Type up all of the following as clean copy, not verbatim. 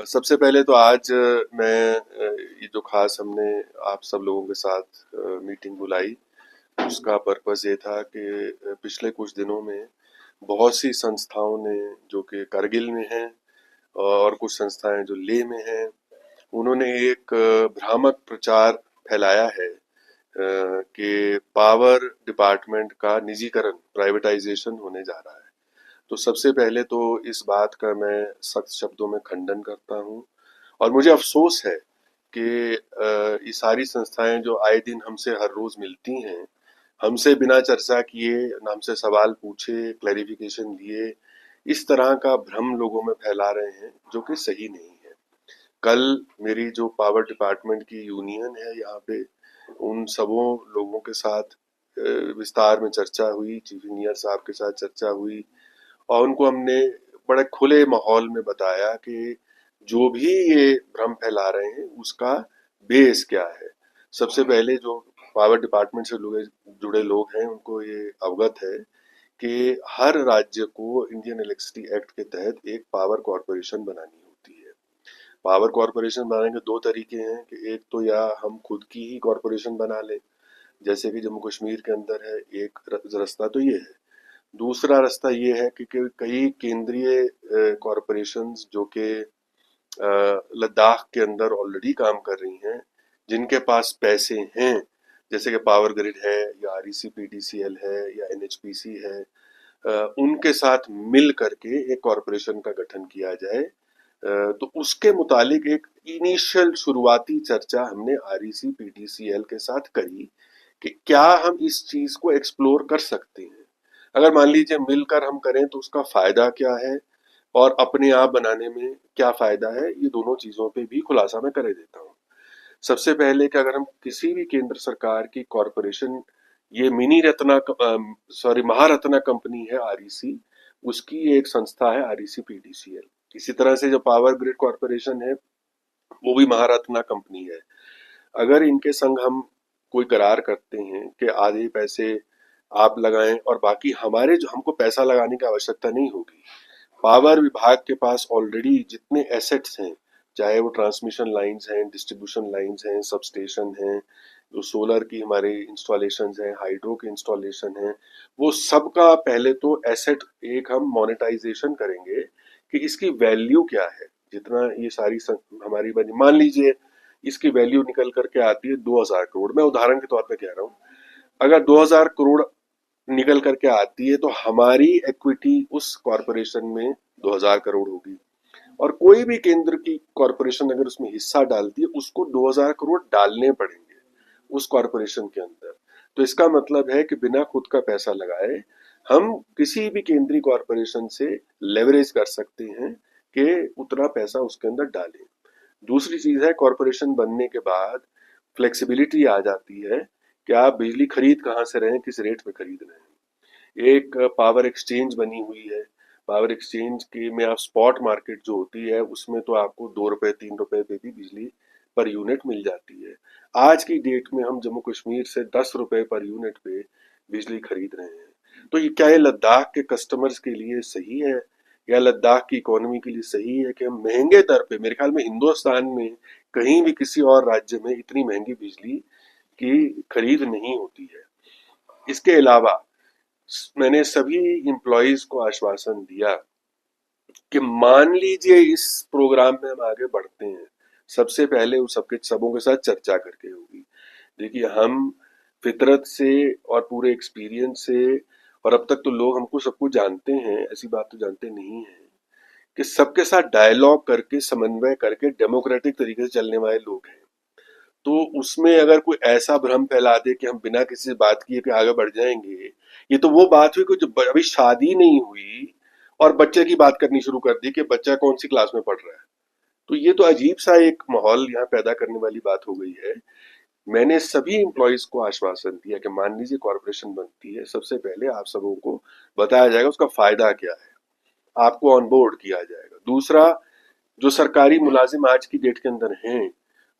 सबसे पहले तो आज मैं ये जो खास हमने आप सब लोगों के साथ मीटिंग बुलाई, उसका पर्पस ये था कि पिछले कुछ दिनों में बहुत सी संस्थाओं ने जो कि कारगिल में हैं और कुछ संस्थाएं जो लेह में हैं, उन्होंने एक भ्रामक प्रचार फैलाया है कि पावर डिपार्टमेंट का निजीकरण, प्राइवेटाइजेशन होने जा रहा है। तो सबसे पहले तो इस बात का मैं सख्त शब्दों में खंडन करता हूँ और मुझे अफसोस है कि ये सारी संस्थाएं जो आए दिन हमसे हर रोज मिलती हैं, हमसे बिना चर्चा किए, हमसे सवाल पूछे, क्लैरिफिकेशन लिए, इस तरह का भ्रम लोगों में फैला रहे हैं जो कि सही नहीं है। कल मेरी जो पावर डिपार्टमेंट की यूनियन है यहाँ पे, उन सबों लोगों के साथ विस्तार में चर्चा हुई, चीफ इंजीनियर साहब के साथ चर्चा हुई और उनको हमने बड़े खुले माहौल में बताया कि जो भी ये भ्रम फैला रहे हैं उसका बेस क्या है। सबसे पहले जो पावर डिपार्टमेंट से जुड़े लोग हैं उनको ये अवगत है कि हर राज्य को इंडियन इलेक्ट्रिसिटी एक्ट के तहत एक पावर कॉरपोरेशन बनानी होती है। पावर कॉरपोरेशन बनाने के दो तरीके हैं कि एक तो या हम खुद की ही कॉरपोरेशन बना लें, जैसे कि जम्मू कश्मीर के अंदर है, एक रास्ता तो ये है। दूसरा रास्ता ये है कि कई केंद्रीय कॉरपोरेशंस जो कि लद्दाख के अंदर ऑलरेडी काम कर रही हैं, जिनके पास पैसे हैं, जैसे कि पावर ग्रिड है या आरईसी पीडीसीएल है या एनएचपीसी है, उनके साथ मिल करके एक कॉरपोरेशन का गठन किया जाए। तो उसके मुतालिक एक इनिशियल शुरुआती चर्चा हमने आरईसी पीडीसीएल के साथ करी कि क्या हम इस चीज को एक्सप्लोर कर सकते हैं। अगर मान लीजिए मिलकर हम करें तो उसका फायदा क्या है और अपने आप बनाने में क्या फायदा है, ये दोनों चीजों पे भी खुलासा मैं कर देता हूँ। सबसे पहले कि अगर हम किसी भी केंद्र सरकार की कॉरपोरेशन, ये महारत्ना कंपनी है आरईसी, उसकी एक संस्था है आरईसी पीडीसीएल। इसी तरह से जो पावर ग्रिड कॉरपोरेशन है वो भी महारत्ना कंपनी है। अगर इनके संग हम कोई करार करते हैं कि आधे पैसे आप लगाएं और बाकी हमारे, जो हमको पैसा लगाने की आवश्यकता नहीं होगी। पावर विभाग के पास ऑलरेडी जितने एसेट्स हैं, चाहे वो ट्रांसमिशन लाइंस हैं, डिस्ट्रीब्यूशन लाइंस हैं, सबस्टेशन हैं, जो सोलर की हमारे इंस्टॉलेशन हैं, हाइड्रो के इंस्टॉलेशन हैं, वो सबका पहले तो एसेट एक हम मोनेटाइजेशन करेंगे कि इसकी वैल्यू क्या है। जितना ये सारी हमारी बनी, मान लीजिए इसकी वैल्यू निकल करके आती है 2000 करोड़, मैं उदाहरण के तौर पे कह रहा हूँ। अगर 2000 करोड़ निकल करके आती है तो हमारी इक्विटी उस कॉरपोरेशन में 2000 करोड़ होगी और कोई भी केंद्र की कॉरपोरेशन अगर उसमें हिस्सा डालती है उसको 2000 करोड़ डालने पड़ेंगे उस कॉरपोरेशन के अंदर। तो इसका मतलब है कि बिना खुद का पैसा लगाए हम किसी भी केंद्रीय कॉरपोरेशन से लेवरेज कर सकते हैं कि उतना पैसा उसके अंदर डालें। दूसरी चीज है, कॉरपोरेशन बनने के बाद फ्लेक्सिबिलिटी आ जाती है कि आप बिजली खरीद कहाँ से रहे हैं, किस रेट में खरीद रहे हैं। एक पावर एक्सचेंज बनी हुई है, पावर एक्सचेंज के में आप स्पॉट मार्केट जो होती है उसमें तो आपको 2 रुपए 3 रुपए पे भी बिजली पर यूनिट मिल जाती है। आज की डेट में हम जम्मू कश्मीर से 10 रुपए पर यूनिट पे बिजली खरीद रहे हैं। तो ये क्या ये लद्दाख के कस्टमर्स के लिए सही है या लद्दाख की इकोनॉमी के लिए सही है कि हम महंगे दर पे, मेरे ख्याल में हिंदुस्तान में कहीं भी किसी और राज्य में इतनी महंगी बिजली की खरीद नहीं होती है। इसके अलावा मैंने सभी एम्प्लॉयज को आश्वासन दिया कि मान लीजिए इस प्रोग्राम में हम आगे बढ़ते हैं, सबसे पहले उस सबके सबों के साथ चर्चा करके होगी। देखिए हम फितरत से और पूरे एक्सपीरियंस से, और अब तक तो लोग हमको सब कुछ जानते हैं, ऐसी बात तो जानते नहीं है कि सबके साथ डायलॉग करके, समन्वय करके, डेमोक्रेटिक तरीके से चलने वाले लोग हैं। तो उसमें अगर कोई ऐसा भ्रम फैला दे कि हम बिना किसी से बात किए के आगे बढ़ जाएंगे, ये तो वो बात हुई कि जो अभी शादी नहीं हुई और बच्चे की बात करनी शुरू कर दी कि बच्चा कौन सी क्लास में पढ़ रहा है। तो ये तो अजीब सा एक माहौल यहाँ पैदा करने वाली बात हो गई है। मैंने सभी एम्प्लॉयज को आश्वासन दिया कि मान लीजिए कॉरपोरेशन बनती है, सबसे पहले आप सबों को बताया जाएगा उसका फायदा क्या है, आपको ऑन बोर्ड किया जाएगा। दूसरा, जो सरकारी मुलाजिम आज की डेट के अंदर हैं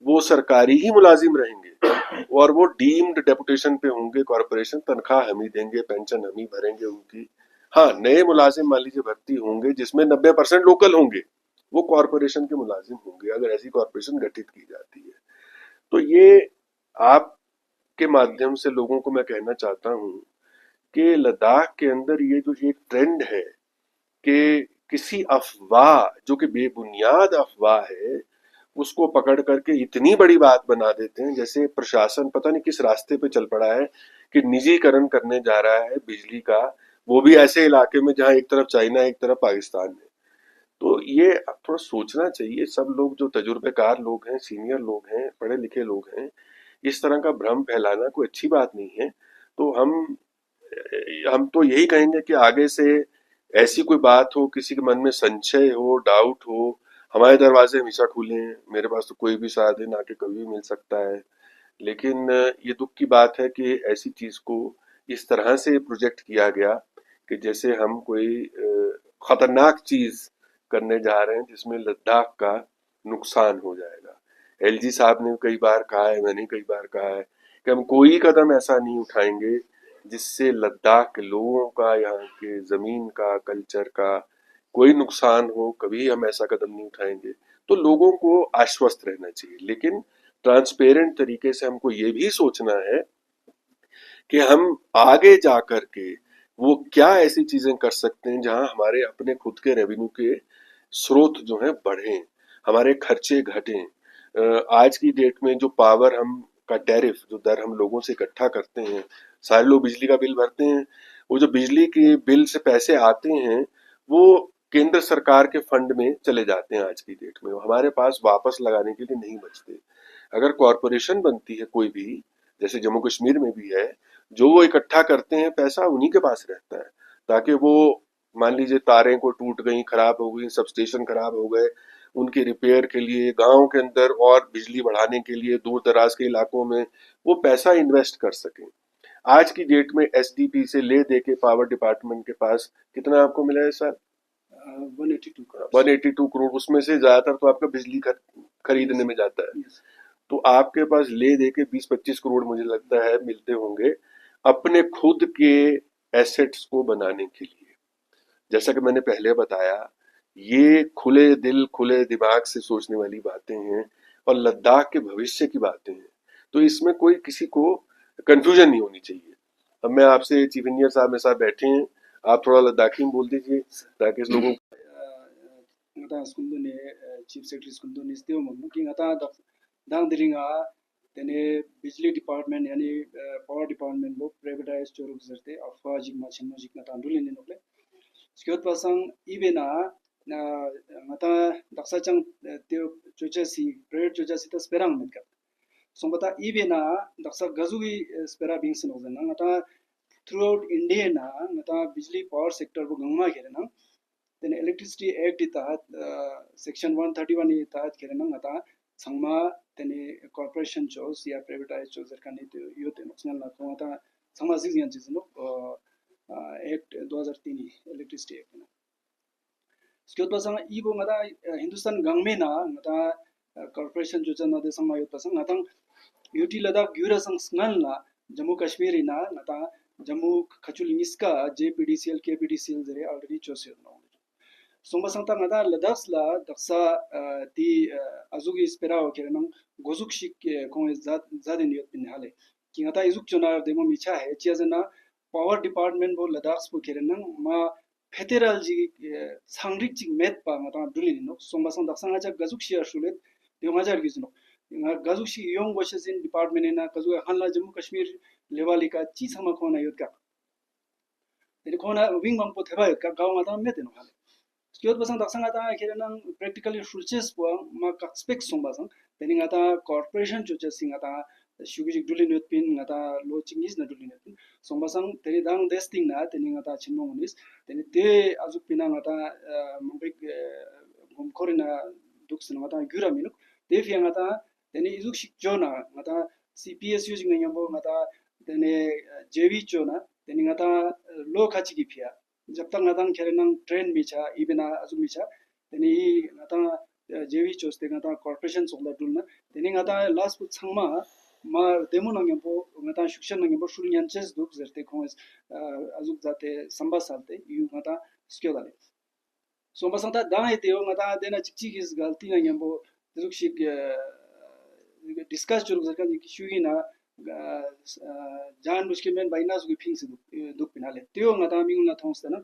वो सरकारी ही मुलाजिम रहेंगे और वो डीम्ड डेपुटेशन पे होंगे, कॉरपोरेशन तनख्वाह हम ही देंगे, पेंशन हम ही भरेंगे उनकी। हाँ, नए मुलाजिम मान लीजिए भर्ती होंगे जिसमें 90% लोकल होंगे, वो कॉरपोरेशन के मुलाजिम होंगे अगर ऐसी कॉरपोरेशन गठित की जाती है। तो ये आपके माध्यम से लोगों को मैं कहना चाहता हूँ कि लद्दाख के अंदर ये जो एक ट्रेंड है कि किसी अफवाह जो कि बेबुनियाद अफवाह है उसको पकड़ करके इतनी बड़ी बात बना देते हैं, जैसे प्रशासन पता नहीं किस रास्ते पे चल पड़ा है कि निजीकरण करने जा रहा है बिजली का, वो भी ऐसे इलाके में जहां एक तरफ चाइना है एक तरफ पाकिस्तान है। तो ये थोड़ा सोचना चाहिए सब लोग जो तजुर्बेकार लोग हैं, सीनियर लोग हैं, पढ़े लिखे लोग हैं। इस तरह का भ्रम फैलाना कोई अच्छी बात नहीं है। तो हम तो यही कहेंगे कि आगे से ऐसी कोई बात हो, किसी के मन में संशय हो, डाउट हो, हमारे दरवाजे हमेशा खुले हैं। मेरे पास तो कोई भी साधन आके कभी भी मिल सकता है। लेकिन ये दुख की बात है कि ऐसी चीज को इस तरह से प्रोजेक्ट किया गया कि जैसे हम कोई खतरनाक चीज करने जा रहे हैं जिसमें लद्दाख का नुकसान हो जाएगा। एलजी साहब ने कई बार कहा है, मैंने कई बार कहा है कि हम कोई कदम ऐसा नहीं उठाएंगे जिससे लद्दाख के लोगों का, यहाँ के जमीन का, कल्चर का कोई नुकसान हो। कभी हम ऐसा कदम नहीं उठाएंगे। तो लोगों को आश्वस्त रहना चाहिए, लेकिन ट्रांसपेरेंट तरीके से हमको ये भी सोचना है कि हम आगे जा कर के वो क्या ऐसी चीजें कर सकते हैं जहां हमारे अपने खुद के रेवेन्यू के स्रोत जो हैं बढ़ें, हमारे खर्चे घटें। आज की डेट में जो पावर हम का टैरिफ जो दर हम लोगों से इकट्ठा करते हैं, सारे लोग बिजली का बिल भरते हैं, वो जो बिजली के बिल से पैसे आते हैं वो केंद्र सरकार के फंड में चले जाते हैं। आज की डेट में वो हमारे पास वापस लगाने के लिए नहीं बचते। अगर कॉरपोरेशन बनती है कोई भी, जैसे जम्मू कश्मीर में भी है, जो वो इकट्ठा करते हैं पैसा उन्हीं के पास रहता है, ताकि वो मान लीजिए तारें को टूट गई, खराब हो गई, सब स्टेशन खराब हो गए, उनके रिपेयर के लिए गांव के अंदर और बिजली बढ़ाने के लिए दूर दराज के इलाकों में वो पैसा इन्वेस्ट कर सकें। आज की डेट में एसडीपी से ले दे के पावर डिपार्टमेंट के पास कितना आपको मिला है सर? 182 करोड़। उसमें से ज्यादातर तो आपका बिजली खरीदने में जाता है। तो आपके पास ले दे के 20-25 करोड़ मुझे लगता है मिलते होंगे अपने खुद के एसेट्स को बनाने के लिए। जैसा कि मैंने पहले बताया, ये खुले दिल खुले दिमाग से सोचने वाली बातें हैं और लद्दाख के भविष्य की बातें हैं। तो इसमें कोई किसी को कंफ्यूजन नहीं होनी चाहिए। अब मैं आपसे, चीफ इंजीनियर साहब मेरे साथ बैठे हैं, आप थोड़ा लद्दाखी में बोल दीजिए ताकि इस लोगों ngata skundune chief secretary skundune isteo mo ki ngata dang diringa tene bijli department yani power department bo privatize choruk zerte afwa jik ma chinno jik ngata andule ne nokle skiot pasang ibena na ngata daksa chang teo chocha si private chocha si ta sperang met ka sombata ibena daksa gazugi spera bing sin ozena ngata throughout india na ngata bijli power sector bo gangma khere na then electricity act itahat section 131 itahat kerena ngata sangma tene corporation chose ya privatized chose kan itu yote national na ngata sangma six yan chis no act 2003 electricity act na skot pasang ibo ngata hindustan gangme na ngata corporation chose na de sangma yot pasang ngata UT Ladakh gyura sang sngal na Jammu Kashmir na ngata Jammu khachul niska JPDCL KPDCL zere already chose no Sumba Santa Nada Ladasla, Daksa, the Azugi Sperao Kerenum, Gozuk Shik Kong Zadin Yot Pinhale. Kingata Izukchona Demo Micha, Chiazana, Power Department Bo Ladas for Kerenum, Ma Peteralji Sangrik Met Pamata Dulino, Sumba Santa Sanaja Gazukshia Shulet, the Majar Gizno. Gazushi young washes in department in Kazua Hanla Jammu Kashmir Levalika Chisama Kona Yutka. The Kona Wing Mampo Teva Kakao Metin. Skiot basang daksang ata kirenang practically fulches po ma kakspek song basang tening ata corporation chucha sing ata shugijik dulin pin ata lo chingis na dulin pin song basang teni dang desting na tening ata chinmo unis teni te azuk pinang ata mambik gomkorina duks na ata gyura minuk te fiang ata teni izuk shik jona ata CPS using na yambo ata teni JV chona tening ata lo khachi gi phia जब तक नतंग खेलनंग train मिचा इबेना अजु मिचा तेनी नता जेवी चोस्ते नता corporation सोला दुलना तेनी नता last कुछ छंगमा मा डेमो नंगेपो नता शिक्षण नंगेपो शुलियनचेस दुक जरते खोस अजु जाते संबा सालते यु नता स्क्यो दाले so masanta da heteo ngata dena chichi gis galti na nyambo drukshik discuss juruk zarkan shugi na जान बुझके मेन बाइनास गु फिंग से दुख पिनाले त्यो ngata mingna thongsta na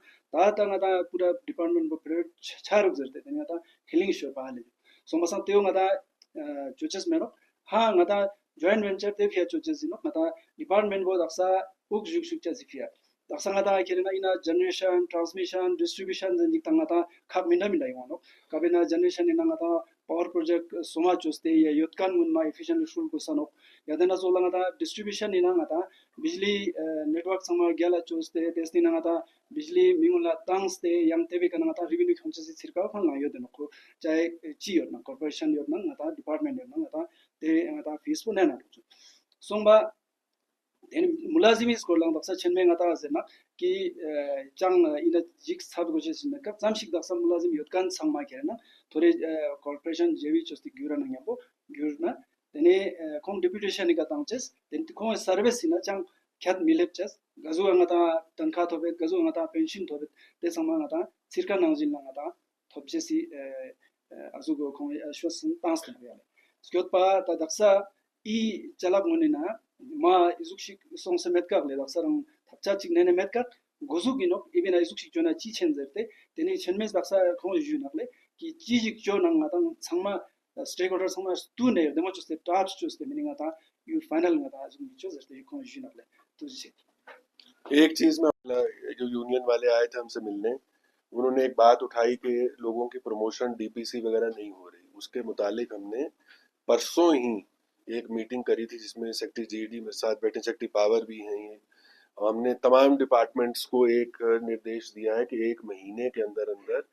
ta ngata pura department bo private charuk jarte ngata healing shop paale so masan त्यो ngata choches meno ha ngata joint venture te phia choches no ngata department bo daksa uk juk suk cha zifia daksa ngata kirena ina generation transmission distribution jen dik ngata khap minda minda ngono kabena generation ina ngata power project soma choste ya yotkan mun ma efficient shul ko sanok yadena so langata distribution ina ngata bijli network sama gyala choste tesni ngata bijli mingula tangste yam tebe kana ngata revenue khonche si sirka khon la yodeno ko chahe chi yodna corporation yodna ngata department yodna ngata te ngata fees ko nana somba then mulazimi skor lang daksa chenme ngata asena ki chang ina jik sab go jes na ka jamshik daksa mulazim yotkan sangma kerena thore corporation jevi chosti gyura na nyambo gyurna tene kom deputation ga tangches then kom service ina chang khat milepches gazu ngata tankha thobe gazu ngata pension thobe te samma ngata sirka nangjin ngata thobjesi azugo kom ashwasan tans na yale skot pa ta daksa i chalak monina ma izukshik song semet ka le daksarang thapcha chik nene met ka gozuk ino ibina izukshik jona chi chen zerte teni chenmes daksa khong ju nakle ki chi jik jo nang ngatang sangma stakeholder sangma tu ne demo choste touch choste meaning ata you final ngata azum cho zerte khong ju nakle to ji एक चीज में जो union वाले आए थे हमसे मिलने, उन्होंने एक बात उठाई कि लोगों की प्रमोशन डीपीसी वगैरह नहीं हो रही। उसके मुतालिक हमने परसों ही एक मीटिंग करी थी जिसमें सेक्रेटरी जीडी मेरे साथ बैठे, सेक्रेटरी पावर भी हैं। हमने तमाम डिपार्टमेंट्स को एक निर्देश दिया है कि 1 महीने के अंदर अंदर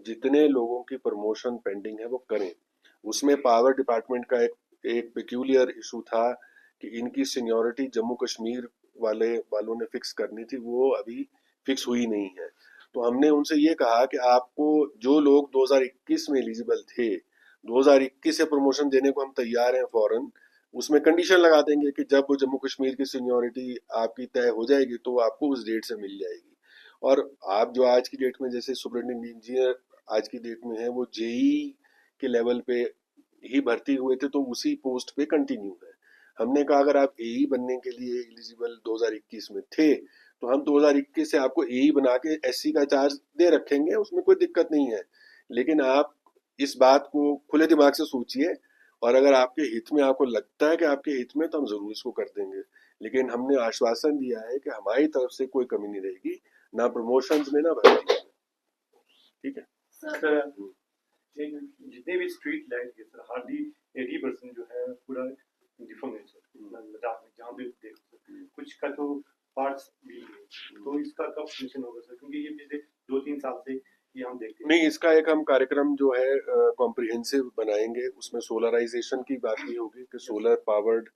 जितने लोगों की प्रमोशन पेंडिंग है वो करें। उसमें पावर डिपार्टमेंट का एक पेक्यूलियर इशू था कि इनकी सीनियरिटी जम्मू कश्मीर वालों ने फिक्स करनी थी, वो अभी फिक्स हुई नहीं है। तो हमने उनसे ये कहा कि आपको जो लोग 2021 में एलिजिबल थे, 2021 से प्रमोशन देने को हम तैयार हैं फौरन, उसमें कंडीशन लगा देंगे कि जब वो जम्मू कश्मीर की सीनियरिटी आपकी तय हो जाएगी तो आपको उस डेट से मिल जाएगी। और आप जो आज की डेट में जैसे सुपरिटेंडेंट इंजीनियर आज की डेट में है, वो जेई के लेवल पे ही भर्ती हुए थे तो उसी पोस्ट पे कंटिन्यू है। हमने कहा अगर आप एई बनने के लिए एलिजिबल 2021 में थे तो हम 2021 से आपको एई बना के एससी का चार्ज दे रखेंगे, उसमें कोई दिक्कत नहीं है। लेकिन आप इस बात को खुले दिमाग से सोचिए और अगर आपके हित में, आपको लगता है कि आपके हित में, तो हम जरूर इसको कर देंगे। लेकिन हमने आश्वासन दिया है कि हमारी तरफ से कोई कमी नहीं रहेगी, ना प्रमोशंस में ना भर्ती में। ठीक है सर, जितने भी स्ट्रीट लाइट है सर, हार्डली 80% जो है पूरा डिफॉर्म है सर लद्दाख में, जहाँ भी देख कुछ का तो पार्ट्स भी है। तो इसका कब फिनिशिंग होगा सर, क्योंकि ये पिछले 2-3 साल से ये हम देखते हैं। नहीं, इसका एक हम कार्यक्रम जो है कॉम्प्रिहेंसिव बनाएंगे। उसमें सोलराइजेशन की बात भी होगी कि सोलर पावर्ड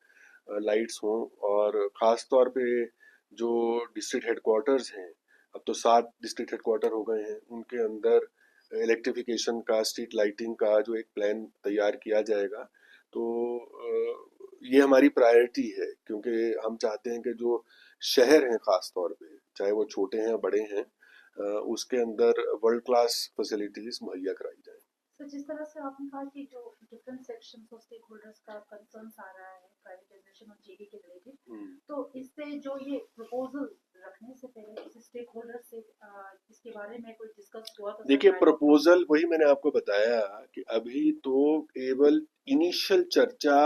लाइट्स हों, और ख़ास तौर पे जो डिस्ट्रिक्ट हेडक्वार्टर्स हैं, अब तो 7 डिस्ट्रिक्ट हेडक्वार्टर हो गए हैं, उनके अंदर इलेक्ट्रिफिकेशन का, स्ट्रीट लाइटिंग का जो एक प्लान तैयार किया जाएगा। तो ये हमारी प्रायोरिटी है, क्योंकि हम चाहते हैं कि जो शहर हैं ख़ास तौर पे, चाहे वो छोटे हैं या बड़े हैं, उसके अंदर वर्ल्ड क्लास फैसिलिटीज मुहैया कराई जाए। सर, जिस तरह से आपने कहा कि जो different sections of stakeholders का कंसर्न्स आ रहा है प्राइवेटाइजेशन और जेडी के रिलेटेड, तो इससे जो ये प्रपोजल रखने से पहले इस स्टेक होल्डर से इसके बारे में कोई डिस्कस हुआ? तो देखिए, प्रपोजल वही मैंने आपको बताया कि अभी तो केवल इनिशियल चर्चा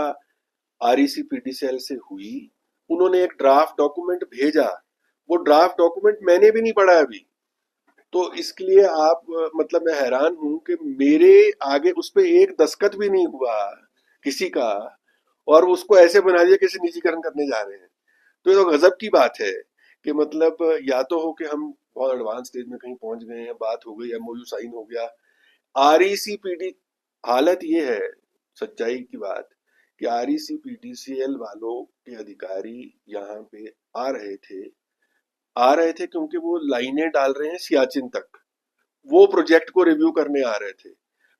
आरईसी पीडीसीएल से हुई। उन्होंने एक ड्राफ्ट डॉक्यूमेंट भेजा, वो ड्राफ्ट डॉक्यूमेंट मैंने भी नहीं पढ़ा अभी। तो इसके लिए आप मतलब मैं हैरान हूं कि मेरे आगे उस पे एक दस्तखत भी नहीं हुआ किसी का, और उसको ऐसे बना दिया किसी निजीकरण करने जा रहे हैं। तो ये तो गजब की बात है कि मतलब या तो हो कि हम बहुत एडवांस स्टेज में कहीं पहुंच गए हैं, बात हो गई, एमओयू साइन हो गया। आरईसी पीडी हालत ये है, सच्चाई की बात, कि आरईसी पीडीसीएल वालों के अधिकारी यहाँ पे आ रहे थे क्योंकि वो लाइनें डाल रहे हैं सियाचिन तक, वो प्रोजेक्ट को रिव्यू करने आ रहे थे।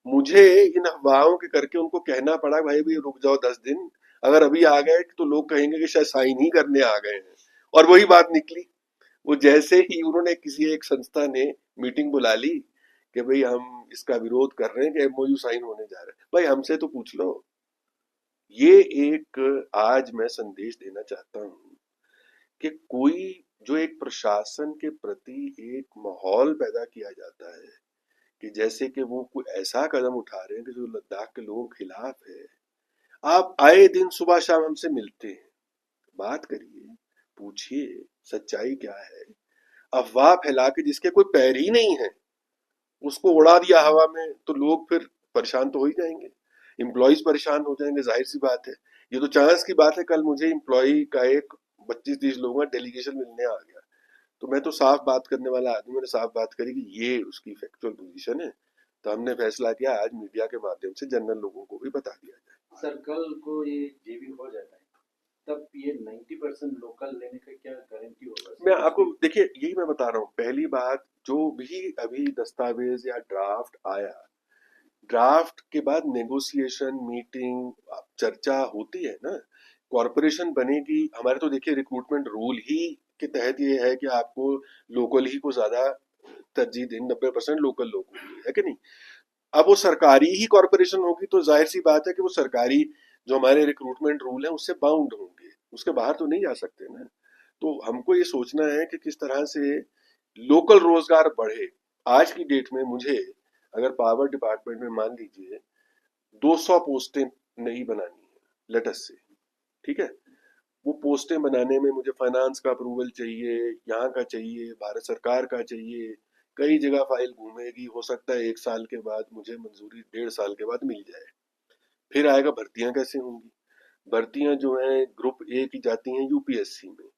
मुझे इन अफवाहों के करके उनको कहना पड़ा भाई भी रुक जाओ 10 दिन, अगर अभी आ गए तो लोग कहेंगे कि शायद साइन ही करने आ गए हैं। और वही बात निकली। वो जैसे ही उन्होंने किसी एक संस्था ने मीटिंग बुला ली कि भाई हम इसका विरोध कर रहे हैं कि एमओयू साइन होने जा रहा है। भाई हमसे तो पूछ लो। ये एक आज मैं संदेश देना चाहता हूं कि कोई जो एक प्रशासन के प्रति एक माहौल पैदा किया जाता है कि जैसे कि वो कोई ऐसा कदम उठा रहे हैं कि जो लद्दाख के लोगों के खिलाफ है। आप आए दिन सुबह शाम हमसे मिलते हैं, बात करिए, पूछिए सच्चाई क्या है। अफवाह फैला के जिसके कोई पैर ही नहीं है उसको उड़ा दिया हवा में, तो लोग फिर परेशान तो हो ही जाएंगे, एम्प्लॉइज परेशान हो जाएंगे, जाहिर सी बात है। ये तो चांस की बात है, कल मुझे एम्प्लॉय का एक 25-30 लोगों का डेलीगेशन मिलने आ गया, तो मैं तो साफ बात करने वाला आदमी, मैंने साफ बात करी कि ये उसकी फैक्चुअल पोजीशन है। तो हमने फैसला किया आज मीडिया के माध्यम से जनरल लोगों को भी बता दिया जाए। सर कल को ये जेबी हो जाता है तब ये 90% लोकल लेने का क्या गारंटी होगा? मैं आपको देखिए यही मैं बता रहा हूँ। पहली बात, जो भी अभी दस्तावेज या ड्राफ्ट आया, ड्राफ्ट के बाद नेगोशिएशन, मीटिंग, चर्चा होती है ना। कॉरपोरेशन बनेगी, हमारे तो देखिए रिक्रूटमेंट रूल ही के तहत ये है कि आपको लोकल ही को ज्यादा तरजीह दें, 90% लोकल लोग होंगे, है कि नहीं। अब वो सरकारी ही कॉरपोरेशन होगी तो जाहिर सी बात है कि वो सरकारी जो हमारे रिक्रूटमेंट रूल है उससे बाउंड होंगे, उसके बाहर तो नहीं जा सकते ना। तो हमको ये सोचना है कि किस तरह से लोकल रोजगार बढ़े। आज की डेट में मुझे अगर पावर डिपार्टमेंट में मान लीजिए 200 पोस्टें नहीं बनानी है लेटस से, ठीक है, वो पोस्टें बनाने में मुझे फाइनेंस का अप्रूवल चाहिए, यहाँ का चाहिए, भारत सरकार का चाहिए, कई जगह फाइल घूमेगी, हो सकता है 1 साल के बाद मुझे मंजूरी 1.5 साल के बाद मिल जाए। फिर आएगा भर्तियां कैसे होंगी। भर्तियां जो हैं ग्रुप ए की जाती हैं यूपीएससी में,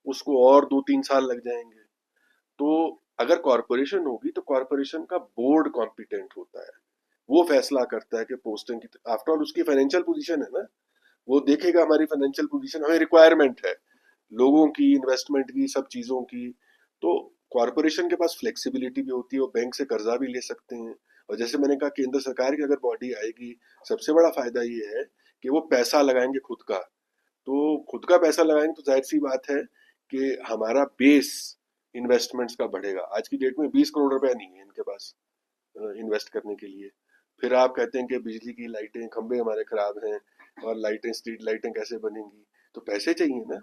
उसको और 2-3 साल लग जाएंगे। तो अगर कॉरपोरेशन होगी तो कॉरपोरेशन का बोर्ड कॉम्पिटेंट होता है, वो फैसला करता है कि पोस्टिंग की, आफ्टर ऑल उसकी फाइनेंशियल पोजीशन है ना, वो देखेगा हमारी फाइनेंशियल पोजीशन, हमें रिक्वायरमेंट है लोगों की, इन्वेस्टमेंट की, सब चीजों की। तो कॉरपोरेशन के पास फ्लेक्सिबिलिटी भी होती है, वो बैंक से कर्जा भी ले सकते हैं। और जैसे मैंने कहा केंद्र सरकार की अगर बॉडी आएगी, सबसे बड़ा फायदा ये है कि वो पैसा लगाएंगे खुद का। तो खुद का पैसा लगाएंगे तो जाहिर सी बात है कि हमारा बेस इन्वेस्टमेंट्स का बढ़ेगा। आज की डेट में 20 करोड़ रुपया नहीं है इनके पास इन्वेस्ट करने के लिए। फिर आप कहते हैं कि बिजली की लाइटें, खंबे हमारे खराब हैं और लाइटें, स्ट्रीट लाइटें कैसे बनेंगी, तो पैसे चाहिए ना।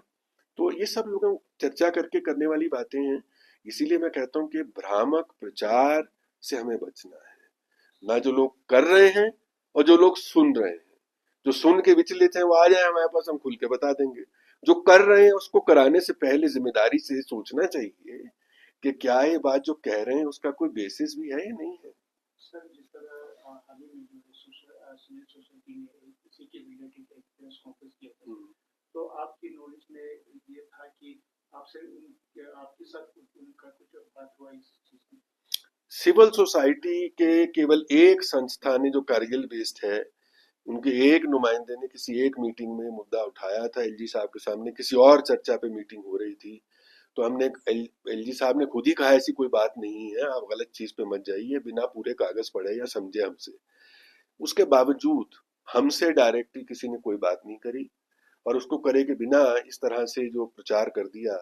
तो ये सब लोग चर्चा करके करने वाली बातें हैं। इसीलिए मैं कहता हूँ कि भ्रामक प्रचार से हमें बचना है, ना जो लोग कर रहे हैं और जो लोग सुन रहे हैं। जो सुन के विचलित हैं वो आ जाए हमारे पास, हम खुल के बता देंगे। जो कर रहे हैं उसको कराने से पहले जिम्मेदारी से सोचना चाहिए कि क्या ये बात जो कह रहे हैं उसका कोई बेसिस भी है या नहीं है। सर जिस तरह हाल ही में जो सीनियर सोसाइटी ने इसी के रिलेटेड एक प्रेस कॉन्फ्रेंस किया था, तो आपकी नॉलेज में ये था कि आपसे आपके साथ उनका कुछ बात हुआ इस चीज में? सिविल सोसाइटी के केवल एक संस्था ने जो कारगिल बेस्ड है, उनके एक नुमाइंदे ने किसी एक मीटिंग में मुद्दा उठाया था एलजी साहब के सामने, किसी और चर्चा पे मीटिंग हो रही थी। तो हमने, एलजी साहब ने खुद ही कहा ऐसी कोई बात नहीं है, आप गलत चीज पे मत जाइए, बिना पूरे कागज पढ़े या समझे हमसे। उसके बावजूद हमसे डायरेक्टली किसी ने कोई बात नहीं करी, और उसको करे के बिना इस तरह से जो प्रचार कर दिया,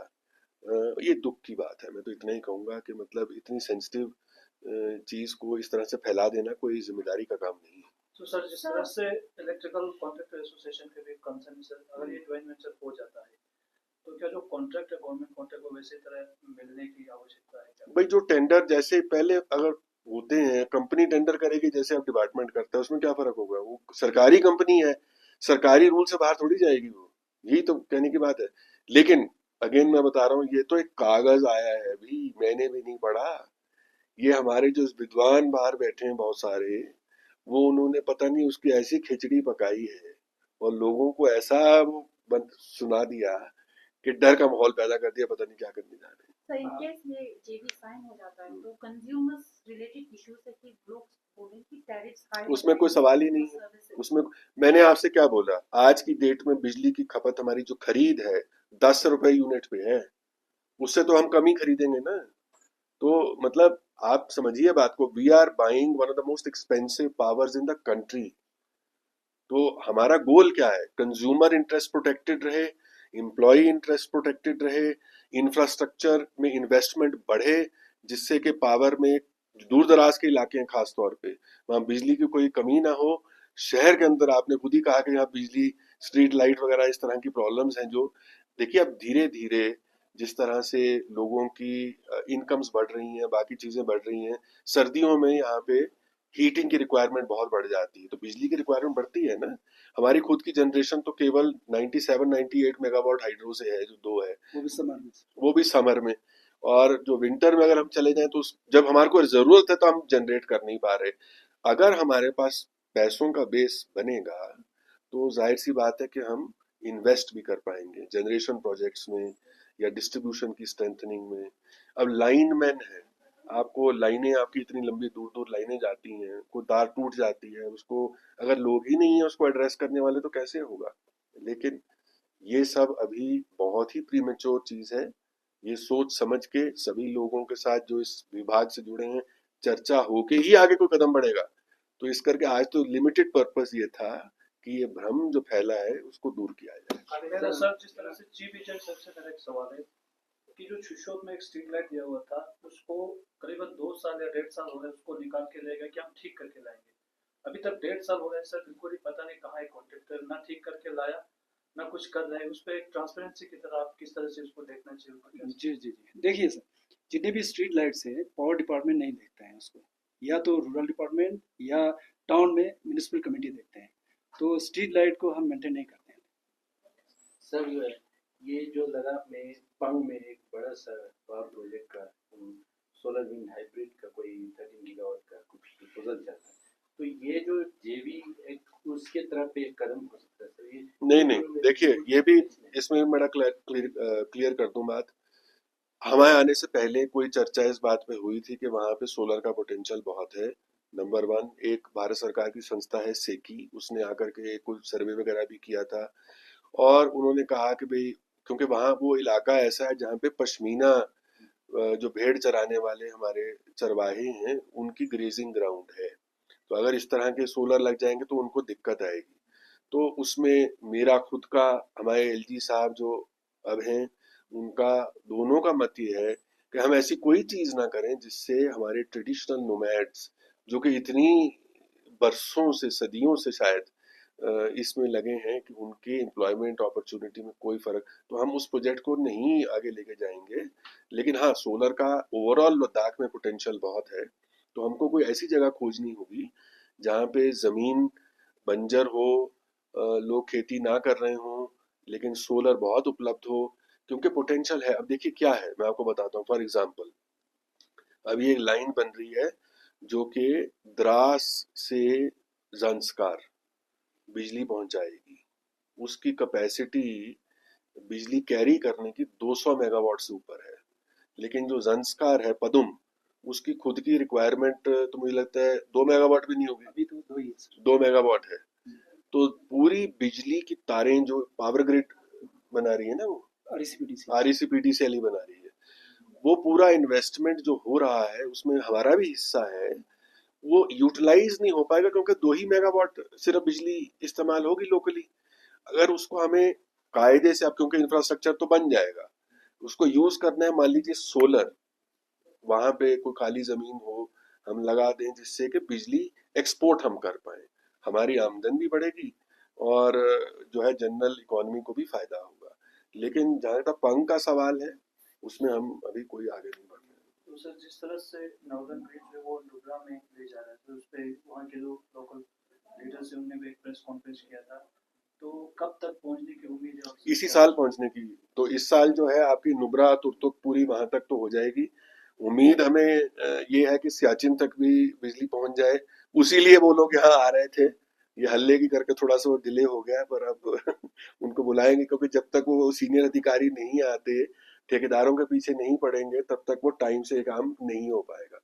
ये दुख की बात है। मैं तो इतना ही कहूंगा कि मतलब इतनी सेंसिटिव चीज को इस तरह से फैला देना कोई जिम्मेदारी का काम नहीं है। तो सर जिस तरह से इलेक्ट्रिकल कॉन्ट्रैक्टर एसोसिएशन के भी कंसर्न सर, अगर ये ज्वाइंट वेंचर हो जाता है तो क्या जो कॉन्ट्रैक्ट है गवर्नमेंट कॉन्ट्रैक्ट को वैसे तरह मिलने की आवश्यकता है क्या? भाई जो टेंडर जैसे पहले अगर होते हैं, कंपनी टेंडर करेगी जैसे अब डिपार्टमेंट करता है, उसमें क्या फर्क होगा? वो सरकारी कंपनी है, सरकारी रूल से बाहर थोड़ी जाएगी वो, यही तो कहने की बात है। लेकिन अगेन मैं बता रहा हूँ, ये तो एक कागज आया है अभी, मैंने भी नहीं पढ़ा। ये हमारे जो विद्वान बाहर बैठे हैं बहुत सारे, वो उन्होंने पता नहीं उसकी ऐसी खिचड़ी पकाई है और लोगों को ऐसा वो सुना दिया कि डर का माहौल पैदा कर दिया, पता नहीं क्या करने जा रहे हैं। सर इन केस ये जेबी साइन हो जाता है तो कंज्यूमर्स रिलेटेड इश्यूज है कि लोग बोलें कि टैरिफ्स हाई, उसमें कोई सवाल ही नहीं है। उसमें मैंने आपसे क्या बोला, आज की डेट में बिजली की खपत हमारी जो खरीद है 10 रुपए यूनिट पे है, उससे तो हम कम ही खरीदेंगे ना। तो मतलब आप समझिए बात को, we are buying one of the most expensive powers in the country. तो हमारा गोल क्या है? कंज्यूमर इंटरेस्ट प्रोटेक्टेड रहे, एम्प्लॉय इंटरेस्ट प्रोटेक्टेड रहे, इंफ्रास्ट्रक्चर में इन्वेस्टमेंट बढ़े, जिससे कि पावर में जो दूर दराज के इलाके हैं खास तौर पे, वहाँ बिजली की कोई कमी ना हो। शहर के अंदर आपने खुद ही कहा कि यहाँ बिजली, स्ट्रीट लाइट वगैरह इस तरह की प्रॉब्लम्स हैं, जो देखिए अब धीरे धीरे जिस तरह से लोगों की इनकम्स बढ़ रही हैं, बाकी चीजें बढ़ रही हैं, सर्दियों में यहाँ पे हीटिंग की रिक्वायरमेंट बहुत बढ़ जाती है, तो बिजली की रिक्वायरमेंट बढ़ती है ना। हमारी खुद की जनरेशन तो केवल 97-98 मेगावाट हाइड्रो से है, जो 2 है, वो भी समर में। वो भी समर में। और जो विंटर में अगर हम चले जाएं तो जब हमारे को जरूरत है तो हम जनरेट कर नहीं पा रहे। अगर हमारे पास पैसों का बेस बनेगा तो जाहिर सी बात है कि हम इन्वेस्ट भी कर पाएंगे जनरेशन प्रोजेक्ट्स में या डिस्ट्रीब्यूशन की स्ट्रेंथनिंग में। अब लाइनमैन है, आपको लाइनें, आपकी इतनी लंबी दूर दूर लाइनें जाती हैं, कोई तार टूट जाती है, उसको अगर लोग ही नहीं है उसको एड्रेस करने वाले तो कैसे होगा। लेकिन ये सब अभी बहुत ही प्रीमेच्योर चीज है। ये सोच समझ के सभी लोगों के साथ जो इस विभाग से जुड़े हैं चर्चा होके ही आगे कोई कदम बढ़ेगा। तो इस करके आज तो लिमिटेड पर्पस ये था कि ये भ्रम जो फैला है उसको दूर किया जाए। मेरा सर, जिस तरह से चीफ एजेंट सर से मेरा एक सवाल है कि जो शिशोर में एक स्ट्रीट लाइट दिया हुआ था, उसको करीबन 2 साल या 1.5 साल हो गए उसको निकाल के ले गए कि हम ठीक करके लाएंगे। अभी तक 1.5 साल हो गए सर, बिल्कुल ही पता नहीं कहाँ है कॉन्ट्रैक्टर, ना ठीक करके लाया ना कुछ कर रहे हैं। उस पर एक ट्रांसपेरेंसी की तरह आप किस तरह से उसको देखना चाहिए? जी जी जी, देखिए सर, जितने भी स्ट्रीट लाइट्स हैं पावर डिपार्टमेंट नहीं देखता है उसको, या तो रूरल डिपार्टमेंट या टाउन में म्यूनिसिपल कमेटी देखते हैं, तो स्ट्रीट लाइट को हम मेंटेन नहीं करते हैं। सर ये जो लगा में पंग में एक बड़ा सा पावर प्रोजेक्ट का सोलर विंड हाइब्रिड का कोई 13 गीगावाट का कुछ प्रपोजल चल रहा है, तो ये जो जेवी एक उसके तरफ एक कदम हो सकता है सर? ये नहीं, देखिए ये भी इसमें बड़ा क्लियर कर दूं बात। हमारे आने से पहले कोई चर्चा इस बात पे हुई थी कि वहां पे सोलर का पोटेंशियल बहुत है। नंबर 1, एक भारत सरकार की संस्था है सेकी, उसने आकर के कुछ सर्वे वगैरह भी किया था और उन्होंने कहा कि भाई, क्योंकि वहां वो इलाका ऐसा है जहाँ पे पश्मीना जो भेड़ चराने वाले हमारे चरवाहे हैं उनकी ग्रेजिंग ग्राउंड है, तो अगर इस तरह के सोलर लग जाएंगे तो उनको दिक्कत आएगी। तो उसमें मेरा खुद का, हमारे एलजी साहब जो अब हैं, उनका, दोनों का मत ये है कि हम ऐसी कोई चीज ना करें जिससे हमारे ट्रेडिशनल नोमैड्स जो कि इतनी बरसों से, सदियों से शायद इसमें लगे हैं, कि उनके एम्प्लॉयमेंट अपॉर्चुनिटी में कोई फर्क, तो हम उस प्रोजेक्ट को नहीं आगे लेके जाएंगे। लेकिन हाँ, सोलर का ओवरऑल लद्दाख में पोटेंशियल बहुत है, तो हमको कोई ऐसी जगह खोजनी होगी जहाँ पे जमीन बंजर हो, लोग खेती ना कर रहे हों, लेकिन सोलर बहुत उपलब्ध हो, क्योंकि पोटेंशियल है। अब देखिए क्या है, मैं आपको बताता हूँ। फॉर एग्जांपल, अभी एक लाइन बन रही है जो कि द्रास से ज़ंस्कार बिजली पहुंचाएगी। उसकी कैपेसिटी बिजली कैरी करने की 200 मेगावाट से ऊपर है, लेकिन जो ज़ंस्कार है पदुम, उसकी खुद की रिक्वायरमेंट तो मुझे लगता है 2 मेगावाट भी नहीं होगी, अभी तो 2 ही है सर। 2 मेगावाट है। तो पूरी बिजली की तारें जो पावर ग्रिड बना रही है ना, वो आरईसीपीडीसीएल ही बना रही है, वो पूरा इन्वेस्टमेंट जो हो रहा है उसमें हमारा भी हिस्सा है, वो यूटिलाइज नहीं हो पाएगा क्योंकि 2 ही मेगावाट सिर्फ बिजली इस्तेमाल होगी लोकली। अगर उसको हमें कायदे से, अब क्योंकि इंफ्रास्ट्रक्चर तो बन जाएगा, उसको यूज करना है, मान लीजिए सोलर, वहां पे कोई खाली जमीन हो, हम लगा दें जिससे कि बिजली एक्सपोर्ट हम कर पाए, हमारी आमदन भी बढ़ेगी और जो है जनरल इकोनॉमी को भी फायदा होगा। लेकिन जहां तक पंग का सवाल है, उसमें हम अभी कोई आगे नहीं बढ़ रहे। तो सर, जिस तरह से नॉर्दर्न ग्रिड जो वो नुब्रा में ले जा रहा है, तो उस पे वहाँ के जो लोकल लीडर्स हैं उन्होंने भी एक प्रेस कॉन्फ्रेंस किया था, तो कब तक पहुंचने की उम्मीद है आपसे? इसी साल पहुंचने की। तो इस साल जो है आपकी नुब्रा तुर्तुक पूरी वहां तक तो हो जाएगी। उम्मीद हमें ये है कि सियाचिन तक भी बिजली पहुंच जाए। उसी लिए वो लोग यहाँ आ रहे थे, ये हल्ले की करके थोड़ा सा वो डिले हो गया, पर अब उनको बुलाएंगे, क्योंकि जब तक वो सीनियर अधिकारी नहीं आते, ठेकेदारों के पीछे नहीं पड़ेंगे, तब तक वो टाइम से काम नहीं हो पाएगा।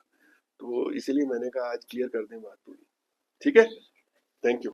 तो इसीलिए मैंने कहा आज क्लियर कर दें बात पूरी। ठीक है, थैंक यू।